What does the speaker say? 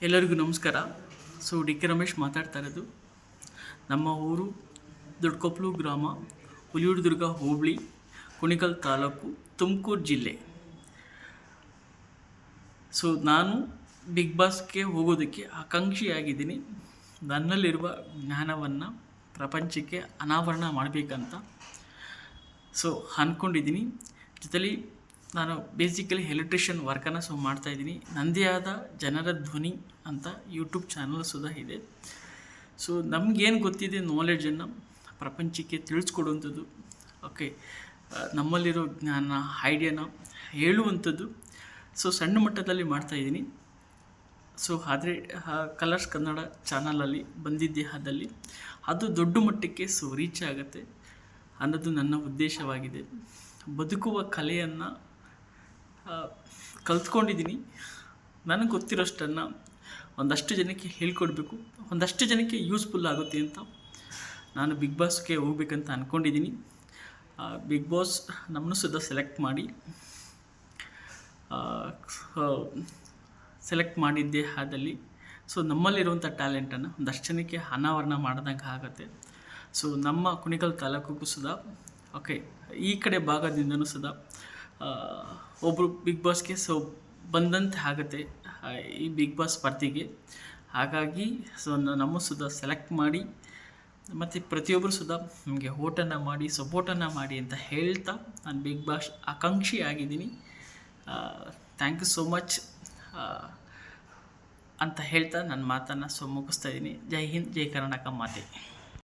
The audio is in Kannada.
ಎಲ್ಲರಿಗೂ ನಮಸ್ಕಾರ. ಡಿ ಕೆ ರಮೇಶ್ ಮಾತಾಡ್ತಾ ಇರೋದು. ನಮ್ಮ ಊರು ದೊಡ್ಡಕೊಪ್ಲು ಗ್ರಾಮ, ಹುಲಿಯೂರುದುರ್ಗ ಹೋಬಳಿ, ಕುಣಿಗಲ್ ತಾಲೂಕು, ತುಮಕೂರು ಜಿಲ್ಲೆ. ನಾನು ಬಿಗ್ ಬಾಸ್ಗೆ ಹೋಗೋದಕ್ಕೆ ಆಕಾಂಕ್ಷಿಯಾಗಿದ್ದೀನಿ. ನನ್ನಲ್ಲಿರುವ ಜ್ಞಾನವನ್ನು ಪ್ರಪಂಚಕ್ಕೆ ಅನಾವರಣ ಮಾಡಬೇಕಂತ ಅಂದ್ಕೊಂಡಿದ್ದೀನಿ. ಜೊತೆಲಿ ನಾನು ಬೇಸಿಕಲಿ ಎಲೆಕ್ಟ್ರಿಷಿಯನ್ ವರ್ಕನ್ನು ಮಾಡ್ತಾಯಿದ್ದೀನಿ. ನನ್ನದೇ ಆದ ಜನರ ಧ್ವನಿ ಅಂತ ಯೂಟ್ಯೂಬ್ ಚಾನಲ್ ಇದೆ. ನಮಗೇನು ಗೊತ್ತಿದೆ ನಾಲೆಡ್ಜನ್ನು ಪ್ರಪಂಚಕ್ಕೆ ತಿಳಿಸ್ಕೊಡುವಂಥದ್ದು, ಓಕೆ, ನಮ್ಮಲ್ಲಿರೋ ಜ್ಞಾನ ಐಡಿಯಾನ ಹೇಳುವಂಥದ್ದು. ಸಣ್ಣ ಮಟ್ಟದಲ್ಲಿ ಮಾಡ್ತಾಯಿದ್ದೀನಿ. ಆದರೆ ಕಲರ್ಸ್ ಕನ್ನಡ ಚಾನಲಲ್ಲಿ ಬಂದಿದ್ದೆ ಆದಲ್ಲಿ ಅದು ದೊಡ್ಡ ಮಟ್ಟಕ್ಕೆ ರೀಚ್ ಆಗುತ್ತೆ ಅನ್ನೋದು ನನ್ನ ಉದ್ದೇಶವಾಗಿದೆ. ಬದುಕುವ ಕಲೆಯನ್ನು ಕಲ್ತ್ಕೊಂಡಿದ್ದೀನಿ. ನನಗೆ ಗೊತ್ತಿರೋಷ್ಟನ್ನು ಒಂದಷ್ಟು ಜನಕ್ಕೆ ಹೇಳ್ಕೊಡ್ಬೇಕು, ಒಂದಷ್ಟು ಜನಕ್ಕೆ ಯೂಸ್ಫುಲ್ ಆಗುತ್ತೆ ಅಂತ ನಾನು ಬಿಗ್ ಬಾಸ್ಗೆ ಹೋಗ್ಬೇಕಂತ ಅಂದ್ಕೊಂಡಿದ್ದೀನಿ. ಬಿಗ್ ಬಾಸ್ ನಮ್ಮನ್ನು ಸೆಲೆಕ್ಟ್ ಮಾಡಿದ್ದೇ ಆದಲ್ಲಿ ನಮ್ಮಲ್ಲಿರುವಂಥ ಟ್ಯಾಲೆಂಟನ್ನು ಒಂದಷ್ಟು ಜನಕ್ಕೆ ಅನಾವರಣ ಮಾಡಿದಂಗೆ ಆಗುತ್ತೆ. ನಮ್ಮ ಕುಣಿಗಲ್ ತಾಲೂಕಿಗೂ ಓಕೆ, ಈ ಕಡೆ ಭಾಗದಿಂದನೂ ಒಬ್ಬರು ಬಿಗ್ ಬಾಸ್ಗೆ ಬಂದಂತೆ ಆಗುತ್ತೆ ಈ ಬಿಗ್ ಬಾಸ್ ಸ್ಪರ್ಧೆಗೆ. ಹಾಗಾಗಿ ನಮ್ಮ ಸೆಲೆಕ್ಟ್ ಮಾಡಿ ಮತ್ತು ಪ್ರತಿಯೊಬ್ಬರು ನಮಗೆ ಓಟನ್ನು ಮಾಡಿ ಸಪೋರ್ಟನ್ನು ಮಾಡಿ ಅಂತ ಹೇಳ್ತಾ ನಾನು ಬಿಗ್ ಬಾಸ್ ಆಕಾಂಕ್ಷಿ ಆಗಿದ್ದೀನಿ. ಥ್ಯಾಂಕ್ ಯು ಸೋ ಮಚ್ ಅಂತ ಹೇಳ್ತಾ ನನ್ನ ಮಾತನ್ನು ಮುಗಿಸ್ತಾ ಇದ್ದೀನಿ. ಜೈ ಹಿಂದ್, ಜೈ ಕರ್ನಾಟಕ ಮಾತೆ.